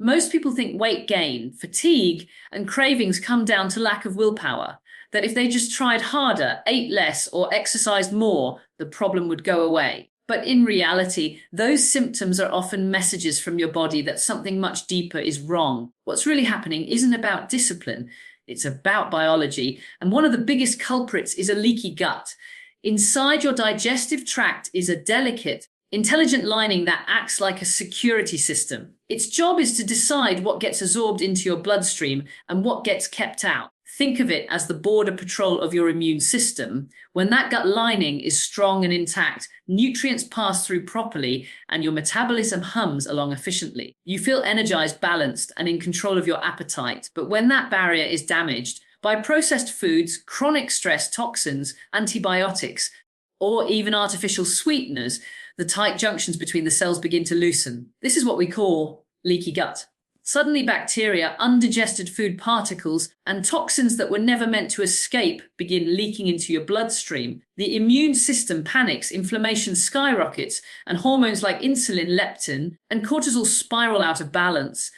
Most people think weight gain, fatigue, and cravings come down to lack of willpower, that if they just tried harder, ate less, or exercised more, the problem would go away. But in reality, those symptoms are often messages from your body that something much deeper is wrong. What's really happening isn't about discipline, it's about biology, and one of the biggest culprits is a leaky gut. Inside your digestive tract is a delicate, intelligent lining that acts like a security system. Its job is to decide what gets absorbed into your bloodstream and what gets kept out. Think of it as the border patrol of your immune system. When that gut lining is strong and intact, nutrients pass through properly and your metabolism hums along efficiently. You feel energized, balanced, and in control of your appetite. But when that barrier is damaged by processed foods, chronic stress, toxins, antibiotics, or even artificial sweeteners, the tight junctions between the cells begin to loosen. This is what we call leaky gut. Suddenly, bacteria, undigested food particles, and toxins that were never meant to escape begin leaking into your bloodstream. The immune system panics, inflammation skyrockets, and hormones like insulin, leptin, and cortisol spiral out of balance.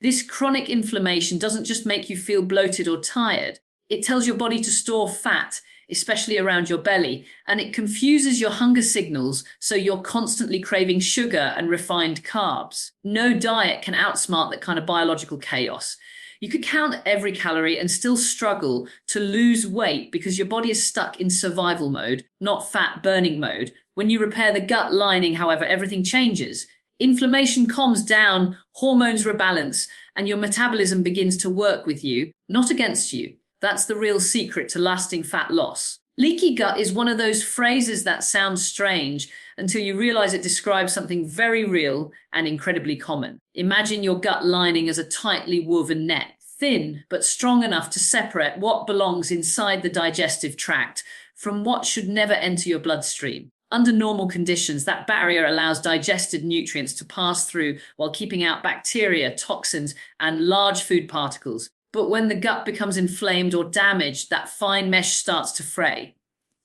This chronic inflammation doesn't just make you feel bloated or tired. It tells your body to store fat, especially around your belly, and it confuses your hunger signals, so you're constantly craving sugar and refined carbs. No diet can outsmart that kind of biological chaos. You could count every calorie and still struggle to lose weight because your body is stuck in survival mode, not fat burning mode. When you repair the gut lining, however, everything changes. Inflammation calms down, hormones rebalance, and your metabolism begins to work with you, not against you. That's the real secret to lasting fat loss. Leaky gut is one of those phrases that sounds strange until you realize it describes something very real and incredibly common. Imagine your gut lining as a tightly woven net, thin but strong enough to separate what belongs inside the digestive tract from what should never enter your bloodstream. Under normal conditions, that barrier allows digested nutrients to pass through while keeping out bacteria, toxins, and large food particles. But when the gut becomes inflamed or damaged, that fine mesh starts to fray.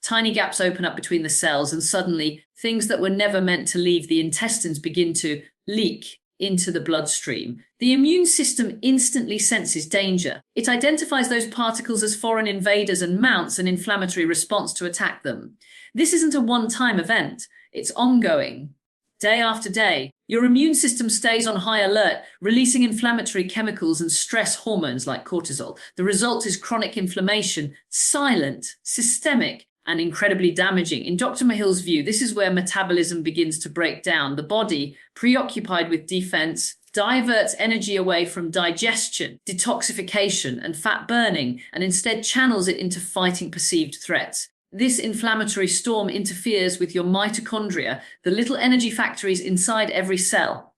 Tiny gaps open up between the cells, and suddenly things that were never meant to leave the intestines begin to leak into the bloodstream. The immune system instantly senses danger. It identifies those particles as foreign invaders and mounts an inflammatory response to attack them. This isn't a one-time event. It's ongoing. Day after day, your immune system stays on high alert, releasing inflammatory chemicals and stress hormones like cortisol. The result is chronic inflammation, silent, systemic, and incredibly damaging. In Dr. Myhill's view, this is where metabolism begins to break down. The body, preoccupied with defense, diverts energy away from digestion, detoxification, and fat burning, and instead channels it into fighting perceived threats. This inflammatory storm interferes with your mitochondria, the little energy factories inside every cell.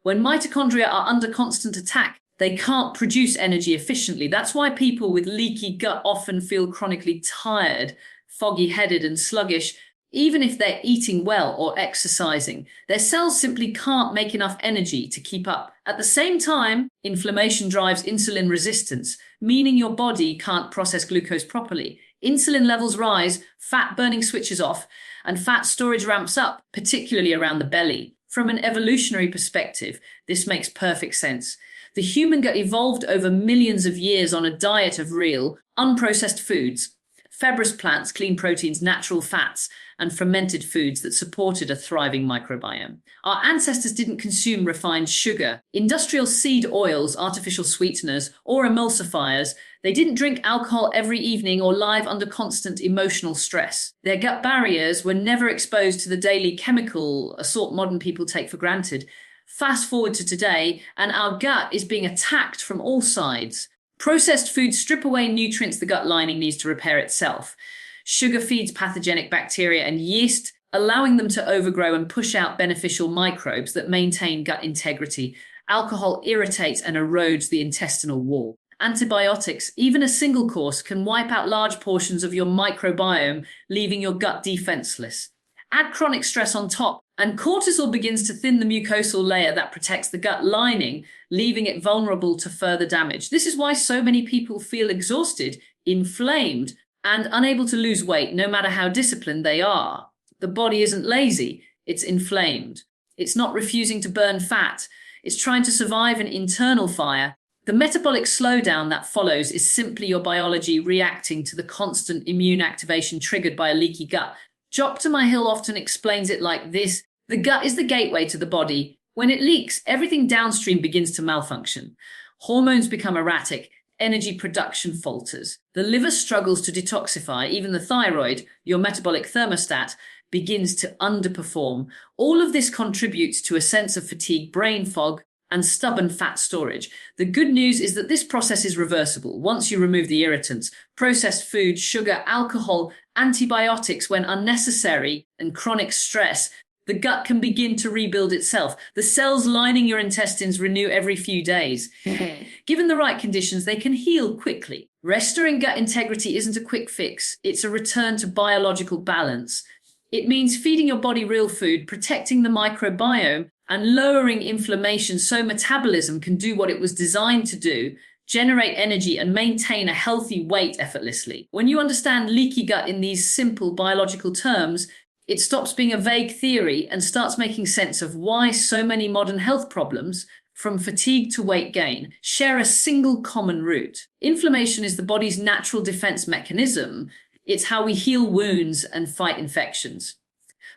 When mitochondria are under constant attack, they can't produce energy efficiently. That's why people with leaky gut often feel chronically tired, foggy-headed, and sluggish, even if they're eating well or exercising. Their cells simply can't make enough energy to keep up. At the same time, inflammation drives insulin resistance, meaning your body can't process glucose properly. Insulin levels rise, fat burning switches off, and fat storage ramps up, particularly around the belly. From an evolutionary perspective, this makes perfect sense. The human gut evolved over millions of years on a diet of real, unprocessed foods, fibrous plants, clean proteins, natural fats, and fermented foods that supported a thriving microbiome. Our ancestors didn't consume refined sugar, industrial seed oils, artificial sweeteners, or emulsifiers. They didn't drink alcohol every evening or live under constant emotional stress. Their gut barriers were never exposed to the daily chemical assault modern people take for granted. Fast forward to today, and our gut is being attacked from all sides. Processed foods strip away nutrients the gut lining needs to repair itself. Sugar feeds pathogenic bacteria and yeast, allowing them to overgrow and push out beneficial microbes that maintain gut integrity. Alcohol irritates and erodes the intestinal wall. Antibiotics, even a single course, can wipe out large portions of your microbiome, leaving your gut defenseless. Add chronic stress on top, and cortisol begins to thin the mucosal layer that protects the gut lining, leaving it vulnerable to further damage. This is why so many people feel exhausted, inflamed, and unable to lose weight, no matter how disciplined they are. The body isn't lazy, it's inflamed. It's not refusing to burn fat. It's trying to survive an internal fire. The metabolic slowdown that follows is simply your biology reacting to the constant immune activation triggered by a leaky gut. Dr. Myhill often explains it like this: the gut is the gateway to the body. When it leaks, everything downstream begins to malfunction. Hormones become erratic, energy production falters. The liver struggles to detoxify, even the thyroid, your metabolic thermostat, begins to underperform. All of this contributes to a sense of fatigue, brain fog, and stubborn fat storage. The good news is that this process is reversible once you remove the irritants, processed food, sugar, alcohol, antibiotics when unnecessary, and chronic stress. The gut can begin to rebuild itself. The cells lining your intestines renew every few days. Given the right conditions, they can heal quickly. Restoring gut integrity isn't a quick fix. It's a return to biological balance. It means feeding your body real food, protecting the microbiome, and lowering inflammation so metabolism can do what it was designed to do: generate energy and maintain a healthy weight effortlessly. When you understand leaky gut in these simple biological terms, it stops being a vague theory and starts making sense of why so many modern health problems, from fatigue to weight gain, share a single common root. Inflammation is the body's natural defense mechanism. It's how we heal wounds and fight infections.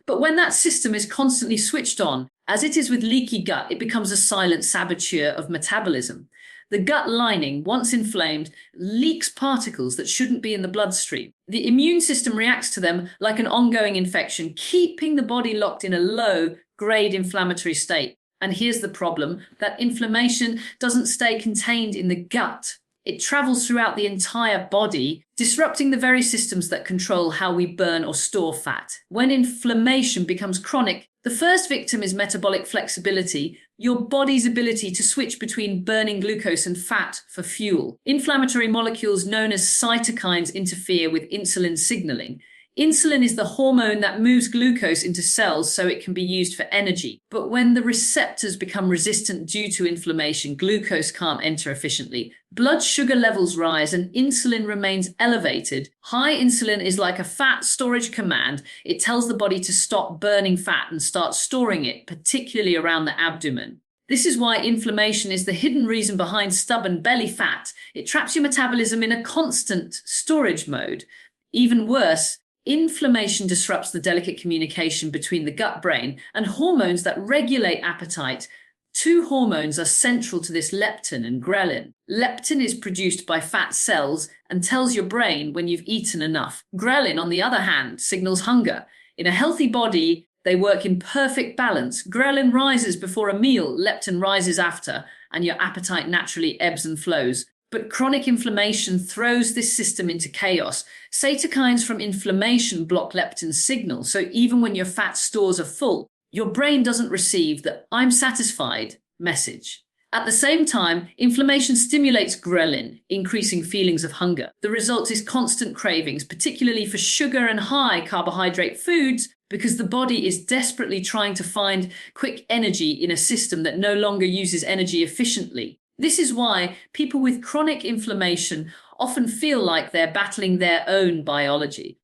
But when that system is constantly switched on, as it is with leaky gut, it becomes a silent saboteur of metabolism. The gut lining, once inflamed, leaks particles that shouldn't be in the bloodstream. The immune system reacts to them like an ongoing infection, keeping the body locked in a low-grade inflammatory state. And here's the problem: that inflammation doesn't stay contained in the gut. It travels throughout the entire body, disrupting the very systems that control how we burn or store fat. When inflammation becomes chronic, the first victim is metabolic flexibility, your body's ability to switch between burning glucose and fat for fuel. Inflammatory molecules known as cytokines interfere with insulin signaling. Insulin is the hormone that moves glucose into cells so it can be used for energy. But when the receptors become resistant due to inflammation, glucose can't enter efficiently. Blood sugar levels rise and insulin remains elevated. High insulin is like a fat storage command. It tells the body to stop burning fat and start storing it, particularly around the abdomen. This is why inflammation is the hidden reason behind stubborn belly fat. It traps your metabolism in a constant storage mode. Even worse, inflammation disrupts the delicate communication between the gut-brain and hormones that regulate appetite. Two hormones are central to this: leptin and ghrelin. Leptin is produced by fat cells and tells your brain when you've eaten enough. Ghrelin, on the other hand, signals hunger. In a healthy body, they work in perfect balance. Ghrelin rises before a meal, leptin rises after, and your appetite naturally ebbs and flows. But chronic inflammation throws this system into chaos. Cytokines from inflammation block leptin's signal, so even when your fat stores are full, your brain doesn't receive the "I'm satisfied" message. At the same time, inflammation stimulates ghrelin, increasing feelings of hunger. The result is constant cravings, particularly for sugar and high carbohydrate foods, because the body is desperately trying to find quick energy in a system that no longer uses energy efficiently. This is why people with chronic inflammation often feel like they're battling their own biology.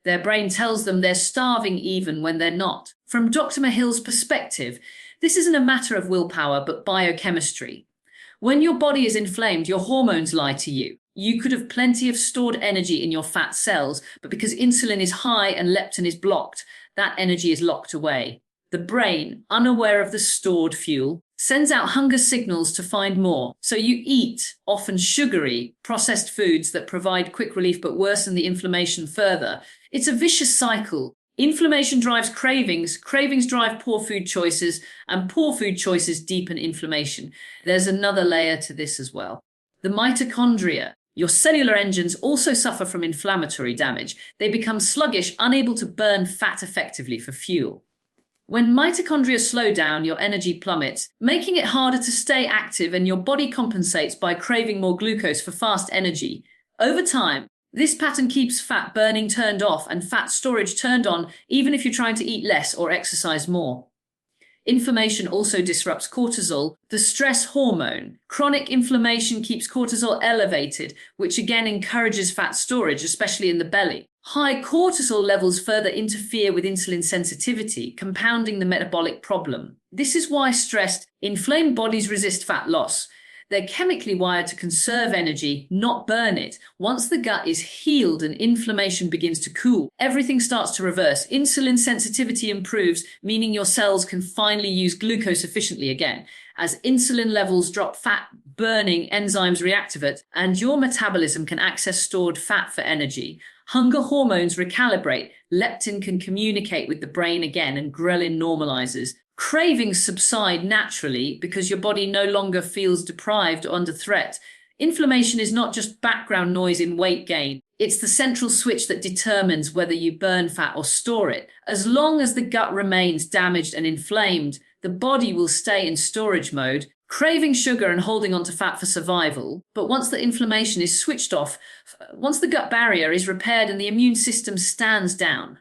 Their brain tells them they're starving even when they're not. From Dr. Myhill's perspective, this isn't a matter of willpower, but biochemistry. When your body is inflamed, your hormones lie to you. You could have plenty of stored energy in your fat cells, but because insulin is high and leptin is blocked, that energy is locked away. The brain, unaware of the stored fuel, sends out hunger signals to find more. So you eat, often sugary, processed foods that provide quick relief but worsen the inflammation further. It's a vicious cycle. Inflammation drives cravings, cravings drive poor food choices, and poor food choices deepen inflammation. There's another layer to this as well. The mitochondria, your cellular engines, also suffer from inflammatory damage. They become sluggish, unable to burn fat effectively for fuel. When mitochondria slow down, your energy plummets, making it harder to stay active, and your body compensates by craving more glucose for fast energy. Over time, this pattern keeps fat burning turned off and fat storage turned on, even if you're trying to eat less or exercise more. Inflammation also disrupts cortisol, the stress hormone. Chronic inflammation keeps cortisol elevated, which again encourages fat storage, especially in the belly. High cortisol levels further interfere with insulin sensitivity, compounding the metabolic problem. This is why stressed, inflamed bodies resist fat loss. They're chemically wired to conserve energy, not burn it. Once the gut is healed and inflammation begins to cool, everything starts to reverse. Insulin sensitivity improves, meaning your cells can finally use glucose efficiently again. As insulin levels drop, fat-burning enzymes reactivate, and your metabolism can access stored fat for energy. Hunger hormones recalibrate, leptin can communicate with the brain again, and ghrelin normalizes. Cravings subside naturally because your body no longer feels deprived or under threat. Inflammation is not just background noise in weight gain. It's the central switch that determines whether you burn fat or store it. As long as the gut remains damaged and inflamed, the body will stay in storage mode, craving sugar and holding on to fat for survival. But once the inflammation is switched off, once the gut barrier is repaired and the immune system stands down,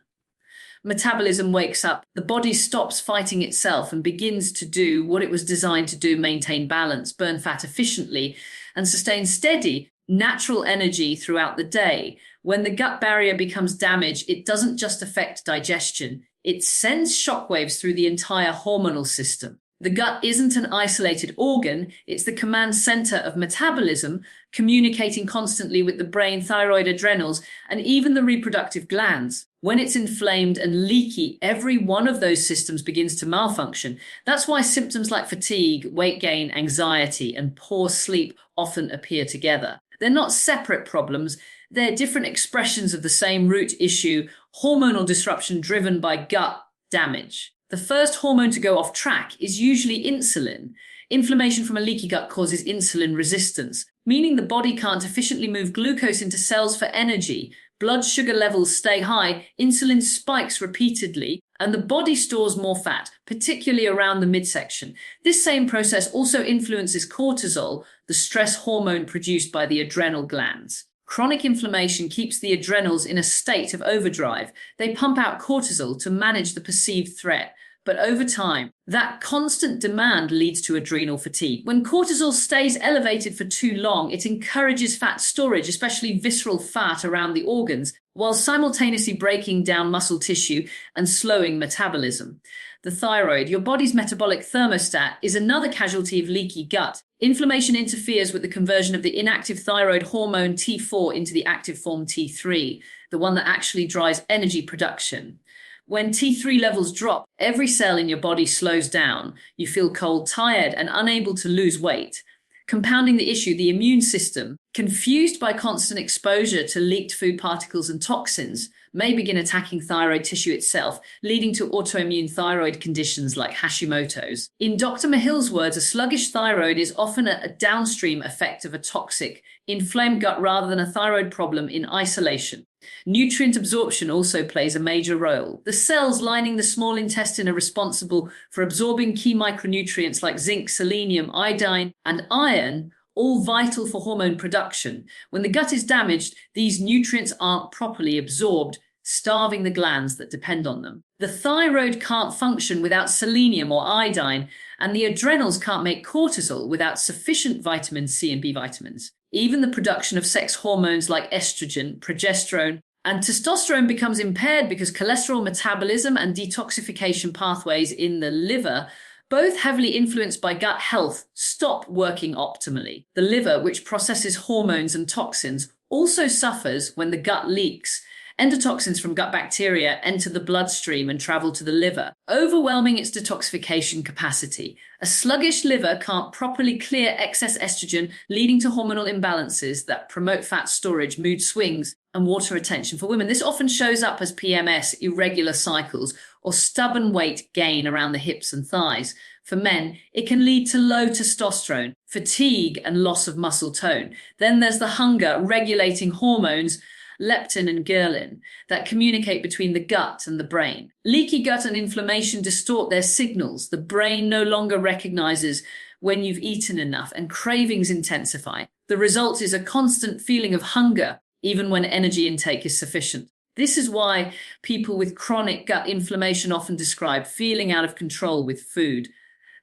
metabolism wakes up, the body stops fighting itself and begins to do what it was designed to do: maintain balance, burn fat efficiently, and sustain steady, natural energy throughout the day. When the gut barrier becomes damaged, it doesn't just affect digestion, it sends shockwaves through the entire hormonal system. The gut isn't an isolated organ, it's the command center of metabolism, communicating constantly with the brain, thyroid, adrenals, and even the reproductive glands. When it's inflamed and leaky, every one of those systems begins to malfunction. That's why symptoms like fatigue, weight gain, anxiety, and poor sleep often appear together. They're not separate problems, they're different expressions of the same root issue: hormonal disruption driven by gut damage. The first hormone to go off track is usually insulin. Inflammation from a leaky gut causes insulin resistance, meaning the body can't efficiently move glucose into cells for energy. Blood sugar levels stay high, insulin spikes repeatedly, and the body stores more fat, particularly around the midsection. This same process also influences cortisol, the stress hormone produced by the adrenal glands. Chronic inflammation keeps the adrenals in a state of overdrive. They pump out cortisol to manage the perceived threat. But over time, that constant demand leads to adrenal fatigue. When cortisol stays elevated for too long, it encourages fat storage, especially visceral fat around the organs, while simultaneously breaking down muscle tissue and slowing metabolism. The thyroid, your body's metabolic thermostat, is another casualty of leaky gut. Inflammation interferes with the conversion of the inactive thyroid hormone T4 into the active form T3, the one that actually drives energy production. When T3 levels drop, every cell in your body slows down. You feel cold, tired, and unable to lose weight. Compounding the issue, the immune system, confused by constant exposure to leaked food particles and toxins, may begin attacking thyroid tissue itself, leading to autoimmune thyroid conditions like Hashimoto's. In Dr. Myhill's words, a sluggish thyroid is often a downstream effect of a toxic, inflamed gut rather than a thyroid problem in isolation. Nutrient absorption also plays a major role. The cells lining the small intestine are responsible for absorbing key micronutrients like zinc, selenium, iodine, and iron, all vital for hormone production. When the gut is damaged, these nutrients aren't properly absorbed, starving the glands that depend on them. The thyroid can't function without selenium or iodine, and the adrenals can't make cortisol without sufficient vitamin C and B vitamins. Even the production of sex hormones like estrogen, progesterone, and testosterone becomes impaired because cholesterol metabolism and detoxification pathways in the liver, both heavily influenced by gut health, stop working optimally. The liver, which processes hormones and toxins, also suffers when the gut leaks. Endotoxins from gut bacteria enter the bloodstream and travel to the liver, overwhelming its detoxification capacity. A sluggish liver can't properly clear excess estrogen, leading to hormonal imbalances that promote fat storage, mood swings, and water retention. For women, this often shows up as PMS, irregular cycles, or stubborn weight gain around the hips and thighs. For men, it can lead to low testosterone, fatigue, and loss of muscle tone. Then there's the hunger regulating hormones, leptin and ghrelin, that communicate between the gut and the brain. Leaky gut and inflammation distort their signals. The brain no longer recognizes when you've eaten enough, and cravings intensify. The result is a constant feeling of hunger, even when energy intake is sufficient. This is why people with chronic gut inflammation often describe feeling out of control with food.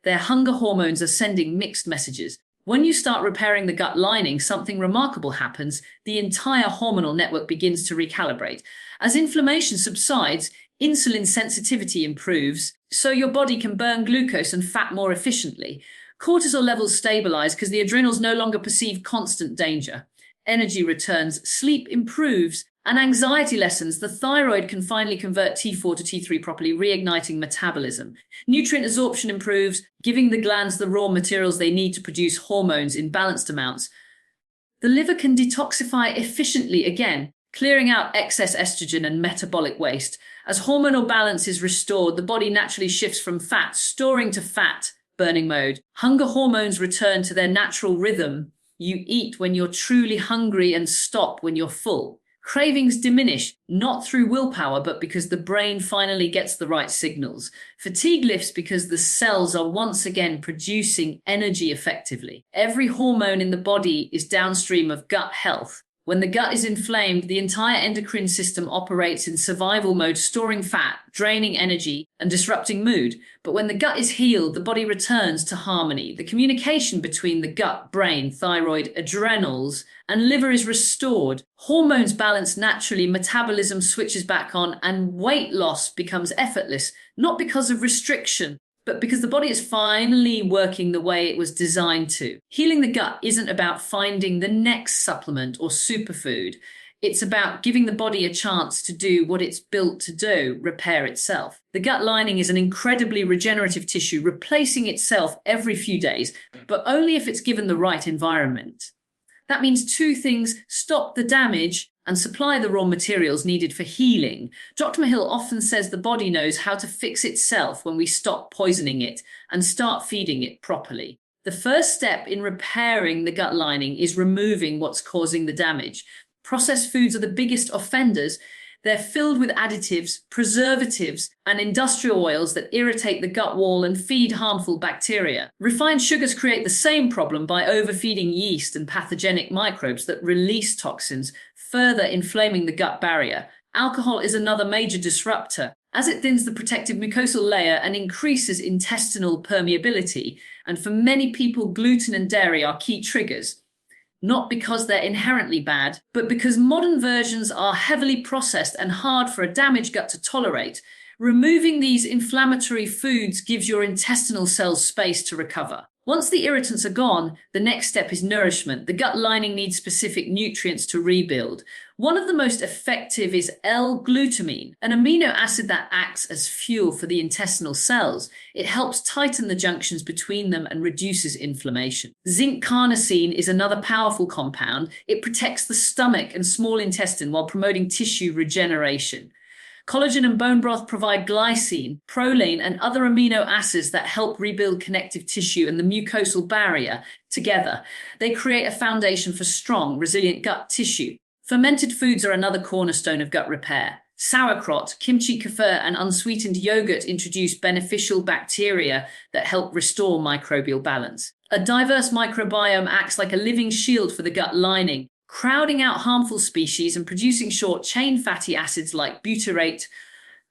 Their hunger hormones are sending mixed messages. When you start repairing the gut lining, something remarkable happens. The entire hormonal network begins to recalibrate. As inflammation subsides, insulin sensitivity improves, so your body can burn glucose and fat more efficiently. Cortisol levels stabilize because the adrenals no longer perceive constant danger. Energy returns, sleep improves, and anxiety lessens. The thyroid can finally convert T4 to T3 properly, reigniting metabolism. Nutrient absorption improves, giving the glands the raw materials they need to produce hormones in balanced amounts. The liver can detoxify efficiently again, clearing out excess estrogen and metabolic waste. As hormonal balance is restored, the body naturally shifts from fat storing to fat burning mode. Hunger hormones return to their natural rhythm. You eat when you're truly hungry and stop when you're full. Cravings diminish, not through willpower, but because the brain finally gets the right signals. Fatigue lifts because the cells are once again producing energy effectively. Every hormone in the body is downstream of gut health. When the gut is inflamed, the entire endocrine system operates in survival mode, storing fat, draining energy, and disrupting mood. But when the gut is healed, the body returns to harmony. The communication between the gut, brain, thyroid, adrenals, and liver is restored. Hormones balance naturally, metabolism switches back on, and weight loss becomes effortless, not because of restriction, but because the body is finally working the way it was designed to. Healing the gut isn't about finding the next supplement or superfood. It's about giving the body a chance to do what it's built to do, repair itself. The gut lining is an incredibly regenerative tissue, replacing itself every few days, but only if it's given the right environment. That means two things: stop the damage and supply the raw materials needed for healing. Dr. Myhill often says the body knows how to fix itself when we stop poisoning it and start feeding it properly. The first step in repairing the gut lining is removing what's causing the damage. Processed foods are the biggest offenders. They're filled with additives, preservatives, and industrial oils that irritate the gut wall and feed harmful bacteria. Refined sugars create the same problem by overfeeding yeast and pathogenic microbes that release toxins, further inflaming the gut barrier. Alcohol is another major disruptor, as it thins the protective mucosal layer and increases intestinal permeability. And for many people, gluten and dairy are key triggers. Not because they're inherently bad, but because modern versions are heavily processed and hard for a damaged gut to tolerate. Removing these inflammatory foods gives your intestinal cells space to recover. Once the irritants are gone, the next step is nourishment. The gut lining needs specific nutrients to rebuild. One of the most effective is L-glutamine, an amino acid that acts as fuel for the intestinal cells. It helps tighten the junctions between them and reduces inflammation. Zinc carnosine is another powerful compound. It protects the stomach and small intestine while promoting tissue regeneration. Collagen and bone broth provide glycine, proline, and other amino acids that help rebuild connective tissue and the mucosal barrier. Together, they create a foundation for strong, resilient gut tissue. Fermented foods are another cornerstone of gut repair. Sauerkraut, kimchi kefir, and unsweetened yogurt introduce beneficial bacteria that help restore microbial balance. A diverse microbiome acts like a living shield for the gut lining, crowding out harmful species and producing short-chain fatty acids like butyrate,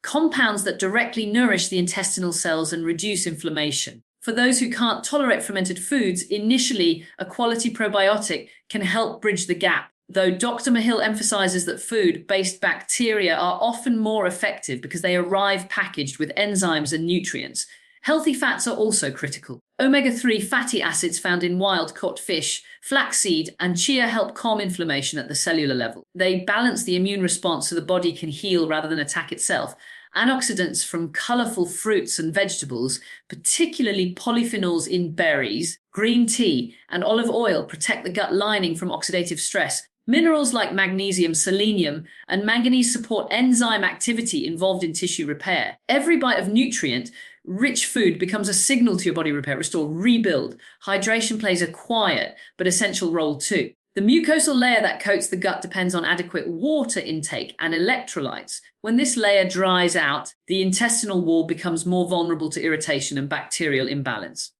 compounds that directly nourish the intestinal cells and reduce inflammation. For those who can't tolerate fermented foods, initially a quality probiotic can help bridge the gap, though Dr. Myhill emphasizes that food-based bacteria are often more effective because they arrive packaged with enzymes and nutrients. Healthy fats are also critical. Omega-3 fatty acids found in wild-caught fish, flaxseed, and chia help calm inflammation at the cellular level. They balance the immune response so the body can heal rather than attack itself. Antioxidants from colorful fruits and vegetables, particularly polyphenols in berries, green tea, and olive oil, protect the gut lining from oxidative stress. Minerals like magnesium, selenium, and manganese support enzyme activity involved in tissue repair. Every bite of nutrient-rich food becomes a signal to your body: repair, restore, rebuild. Hydration plays a quiet but essential role too. The mucosal layer that coats the gut depends on adequate water intake and electrolytes. When this layer dries out, the intestinal wall becomes more vulnerable to irritation and bacterial imbalance.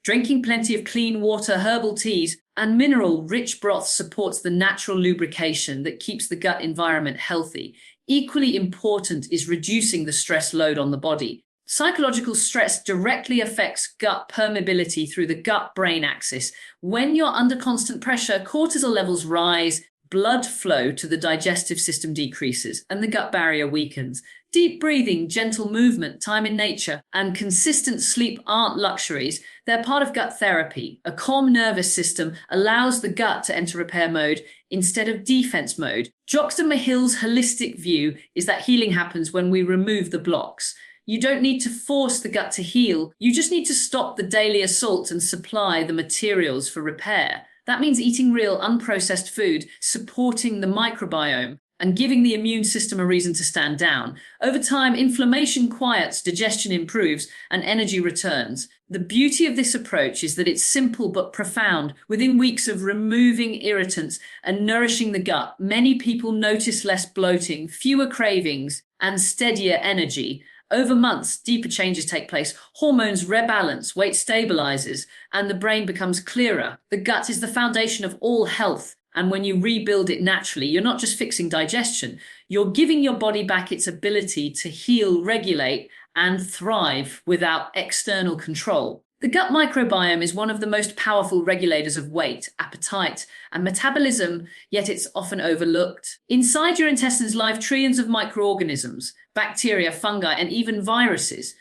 Drinking plenty of clean water, herbal teas, and mineral-rich broth supports the natural lubrication that keeps the gut environment healthy. Equally important is reducing the stress load on the body. Psychological stress directly affects gut permeability through the gut-brain axis. When you're under constant pressure, cortisol levels rise, blood flow to the digestive system decreases, and the gut barrier weakens. Deep breathing, gentle movement, time in nature, and consistent sleep aren't luxuries. They're part of gut therapy. A calm nervous system allows the gut to enter repair mode instead of defense mode. Dr. Myhill's holistic view is that healing happens when we remove the blocks. You don't need to force the gut to heal. You just need to stop the daily assault and supply the materials for repair. That means eating real, unprocessed food, supporting the microbiome, and giving the immune system a reason to stand down. Over time, inflammation quiets, digestion improves, and energy returns. The beauty of this approach is that it's simple but profound. Within weeks of removing irritants and nourishing the gut, many people notice less bloating, fewer cravings, and steadier energy. Over months, deeper changes take place. Hormones rebalance, weight stabilizes, and the brain becomes clearer. The gut is the foundation of all health. And when you rebuild it naturally, you're not just fixing digestion, you're giving your body back its ability to heal, regulate, and thrive without external control. The gut microbiome is one of the most powerful regulators of weight, appetite, and metabolism, yet it's often overlooked. Inside your intestines live trillions of microorganisms, bacteria, fungi, and even viruses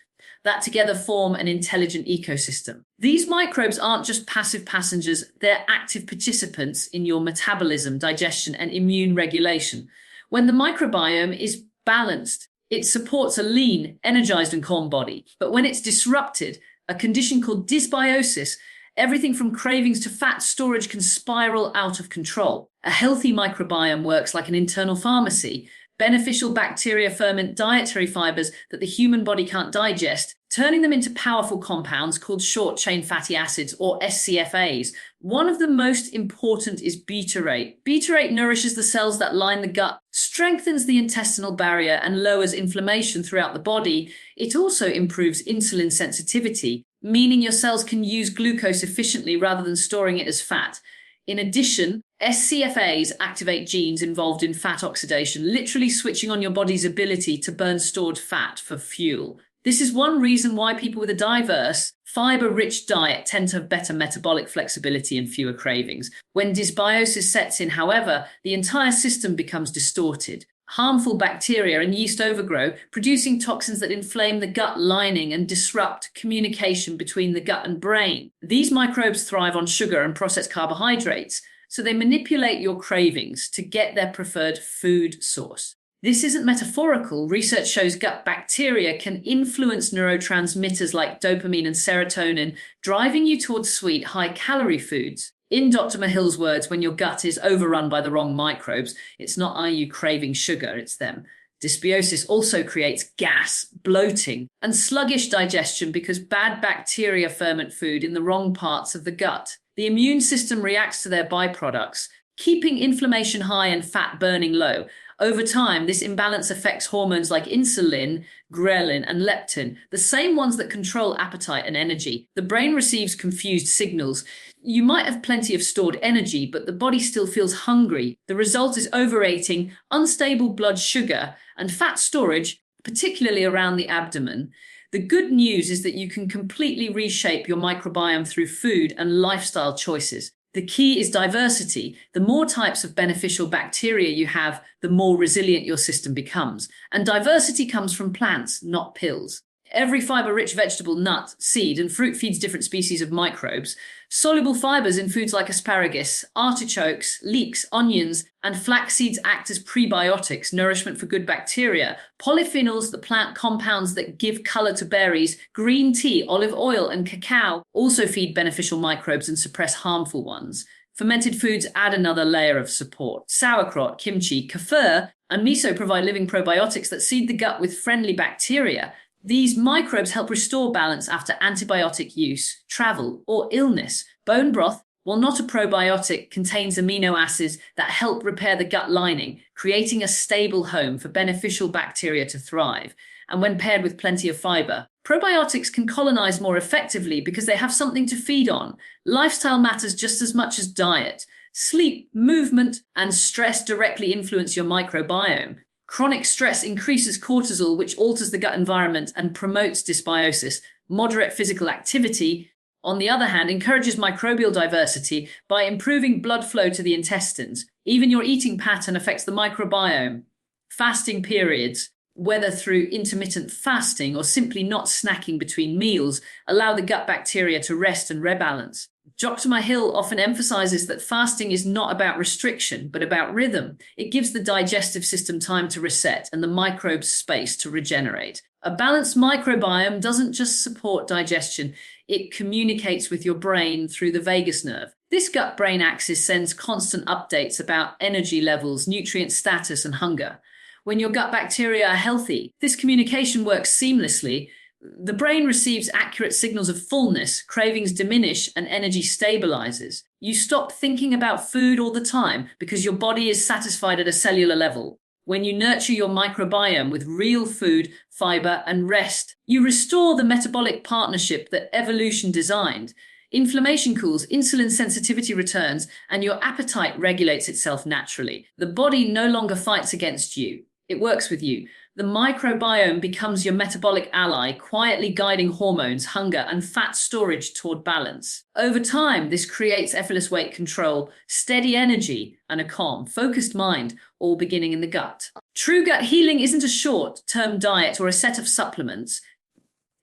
that together form an intelligent ecosystem. These microbes aren't just passive passengers, they're active participants in your metabolism, digestion, and immune regulation. When the microbiome is balanced, it supports a lean, energized, and calm body. But when it's disrupted, a condition called dysbiosis, everything from cravings to fat storage can spiral out of control. A healthy microbiome works like an internal pharmacy. Beneficial bacteria ferment dietary fibers that the human body can't digest, turning them into powerful compounds called short-chain fatty acids, or SCFAs. One of the most important is butyrate. Butyrate nourishes the cells that line the gut, strengthens the intestinal barrier, and lowers inflammation throughout the body. It also improves insulin sensitivity, meaning your cells can use glucose efficiently rather than storing it as fat. In addition, SCFAs activate genes involved in fat oxidation, literally switching on your body's ability to burn stored fat for fuel. This is one reason why people with a diverse, fiber-rich diet tend to have better metabolic flexibility and fewer cravings. When dysbiosis sets in, however, the entire system becomes distorted. Harmful bacteria and yeast overgrow, producing toxins that inflame the gut lining and disrupt communication between the gut and brain. These microbes thrive on sugar and processed carbohydrates, so they manipulate your cravings to get their preferred food source. This isn't metaphorical. Research shows gut bacteria can influence neurotransmitters like dopamine and serotonin, driving you towards sweet, high-calorie foods. In Dr. Myhill's words, when your gut is overrun by the wrong microbes, it's not are you craving sugar, it's them. Dysbiosis also creates gas, bloating, and sluggish digestion because bad bacteria ferment food in the wrong parts of the gut. The immune system reacts to their byproducts, keeping inflammation high and fat burning low. Over time, this imbalance affects hormones like insulin, ghrelin, and leptin, the same ones that control appetite and energy. The brain receives confused signals. You might have plenty of stored energy, but the body still feels hungry. The result is overeating, unstable blood sugar, and fat storage, particularly around the abdomen. The good news is that you can completely reshape your microbiome through food and lifestyle choices. The key is diversity. The more types of beneficial bacteria you have, the more resilient your system becomes. And diversity comes from plants, not pills. Every fiber-rich vegetable, nut, seed, and fruit feeds different species of microbes. Soluble fibers in foods like asparagus, artichokes, leeks, onions, and flax seeds act as prebiotics, nourishment for good bacteria. Polyphenols, the plant compounds that give color to berries, green tea, olive oil, and cacao also feed beneficial microbes and suppress harmful ones. Fermented foods add another layer of support. Sauerkraut, kimchi, kefir, and miso provide living probiotics that seed the gut with friendly bacteria. These microbes help restore balance after antibiotic use, travel, or illness. Bone broth, while not a probiotic, contains amino acids that help repair the gut lining, creating a stable home for beneficial bacteria to thrive. And when paired with plenty of fiber, probiotics can colonize more effectively because they have something to feed on. Lifestyle matters just as much as diet. Sleep, movement, and stress directly influence your microbiome. Chronic stress increases cortisol, which alters the gut environment and promotes dysbiosis. Moderate physical activity, on the other hand, encourages microbial diversity by improving blood flow to the intestines. Even your eating pattern affects the microbiome. Fasting periods, whether through intermittent fasting or simply not snacking between meals, allow the gut bacteria to rest and rebalance. Dr. Myhill often emphasizes that fasting is not about restriction, but about rhythm. It gives the digestive system time to reset and the microbes space to regenerate. A balanced microbiome doesn't just support digestion, it communicates with your brain through the vagus nerve. This gut-brain axis sends constant updates about energy levels, nutrient status, and hunger. When your gut bacteria are healthy, this communication works seamlessly. The brain receives accurate signals of fullness, cravings diminish, and energy stabilizes. You stop thinking about food all the time because your body is satisfied at a cellular level. When you nurture your microbiome with real food, fiber, and rest, you restore the metabolic partnership that evolution designed. Inflammation cools, insulin sensitivity returns, and your appetite regulates itself naturally. The body no longer fights against you. It works with you. The microbiome becomes your metabolic ally, quietly guiding hormones, hunger, and fat storage toward balance. Over time, this creates effortless weight control, steady energy, and a calm, focused mind, all beginning in the gut. True gut healing isn't a short-term diet or a set of supplements.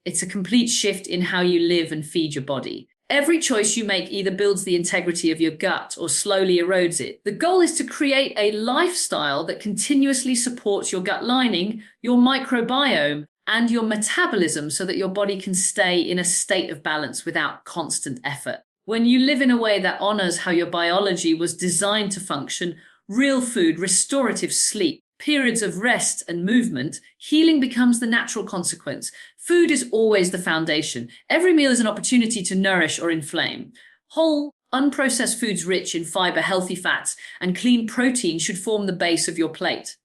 It's a complete shift in how you live and feed your body. Every choice you make either builds the integrity of your gut or slowly erodes it. The goal is to create a lifestyle that continuously supports your gut lining, your microbiome, and your metabolism so that your body can stay in a state of balance without constant effort. When you live in a way that honors how your biology was designed to function, real food, restorative sleep, periods of rest and movement, healing becomes the natural consequence. Food is always the foundation. Every meal is an opportunity to nourish or inflame. Whole, unprocessed foods rich in fiber, healthy fats, and clean protein should form the base of your plate.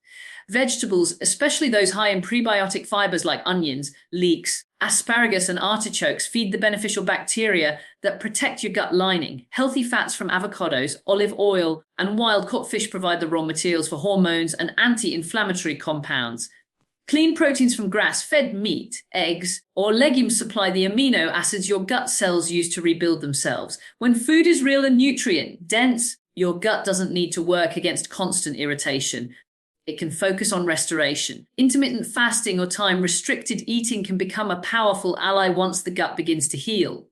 Vegetables, especially those high in prebiotic fibers like onions, leeks, asparagus, and artichokes, feed the beneficial bacteria that protect your gut lining. Healthy fats from avocados, olive oil, and wild-caught fish provide the raw materials for hormones and anti-inflammatory compounds. Clean proteins from grass-fed meat, eggs, or legumes supply the amino acids your gut cells use to rebuild themselves. When food is real and nutrient-dense, your gut doesn't need to work against constant irritation. It can focus on restoration. Intermittent fasting or time-restricted eating can become a powerful ally once the gut begins to heal.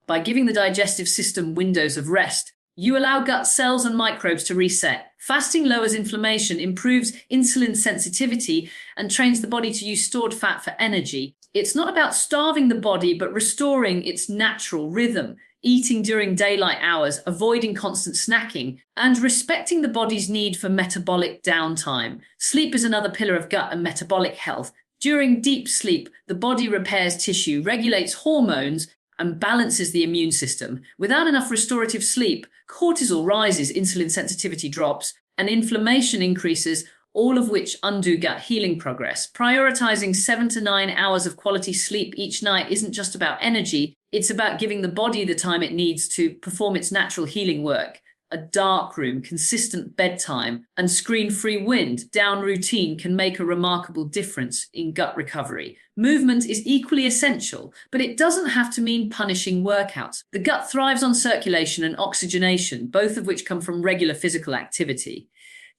By giving the digestive system windows of rest, you allow gut cells and microbes to reset. Fasting lowers inflammation, improves insulin sensitivity, and trains the body to use stored fat for energy. It's not about starving the body, but restoring its natural rhythm. Eating during daylight hours, avoiding constant snacking, and respecting the body's need for metabolic downtime. Sleep is another pillar of gut and metabolic health. During deep sleep, the body repairs tissue, regulates hormones, and balances the immune system. Without enough restorative sleep, cortisol rises, insulin sensitivity drops, and inflammation increases, all of which undo gut healing progress. Prioritizing 7 to 9 hours of quality sleep each night isn't just about energy, it's about giving the body the time it needs to perform its natural healing work. A dark room, consistent bedtime, and screen-free wind down routine can make a remarkable difference in gut recovery. Movement is equally essential, but it doesn't have to mean punishing workouts. The gut thrives on circulation and oxygenation, both of which come from regular physical activity.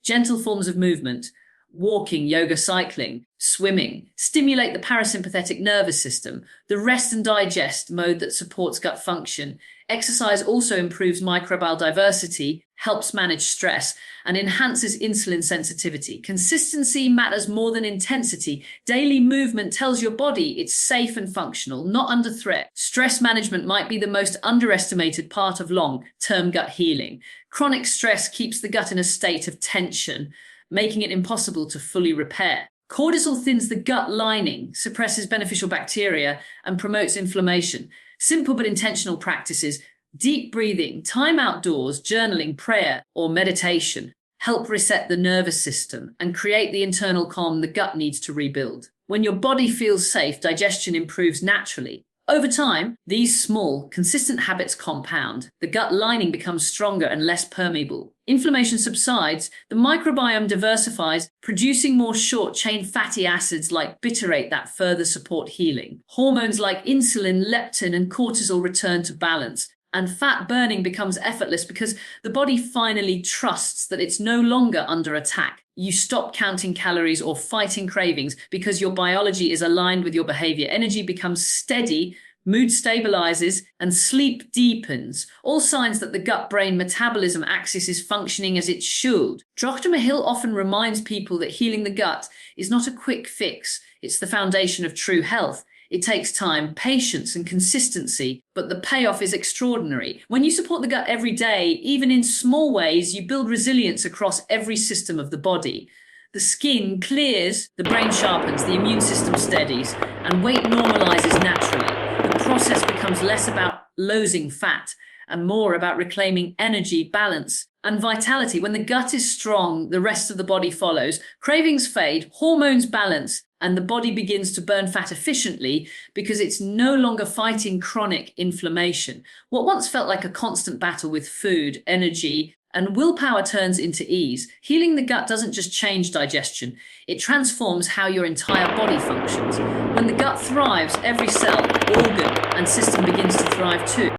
Gentle forms of movement, walking, yoga, cycling, swimming, stimulate the parasympathetic nervous system, the rest and digest mode that supports gut function. Exercise also improves microbial diversity, helps manage stress, and enhances insulin sensitivity. Consistency matters more than intensity. Daily movement tells your body it's safe and functional, not under threat. Stress management might be the most underestimated part of long-term gut healing. Chronic stress keeps the gut in a state of tension, making it impossible to fully repair. Cortisol thins the gut lining, suppresses beneficial bacteria, and promotes inflammation. Simple but intentional practices, deep breathing, time outdoors, journaling, prayer, or meditation help reset the nervous system and create the internal calm the gut needs to rebuild. When your body feels safe, digestion improves naturally. Over time, these small, consistent habits compound. The gut lining becomes stronger and less permeable. Inflammation subsides, the microbiome diversifies, producing more short-chain fatty acids like bitterate that further support healing. Hormones like insulin, leptin, and cortisol return to balance. And fat burning becomes effortless because the body finally trusts that it's no longer under attack. You stop counting calories or fighting cravings because your biology is aligned with your behavior. Energy becomes steady, mood stabilizes, and sleep deepens. All signs that the gut-brain metabolism axis is functioning as it should. Dr. Myhill often reminds people that healing the gut is not a quick fix. It's the foundation of true health. It takes time, patience, and consistency, but the payoff is extraordinary. When you support the gut every day, even in small ways, you build resilience across every system of the body. The skin clears, the brain sharpens, the immune system steadies, and weight normalizes naturally. The process becomes less about losing fat and more about reclaiming energy, balance, and vitality. When the gut is strong, the rest of the body follows. Cravings fade, hormones balance, and the body begins to burn fat efficiently because it's no longer fighting chronic inflammation. What once felt like a constant battle with food, energy, and willpower turns into ease. Healing the gut doesn't just change digestion, it transforms how your entire body functions. When the gut thrives, every cell, organ, and system begins to thrive too.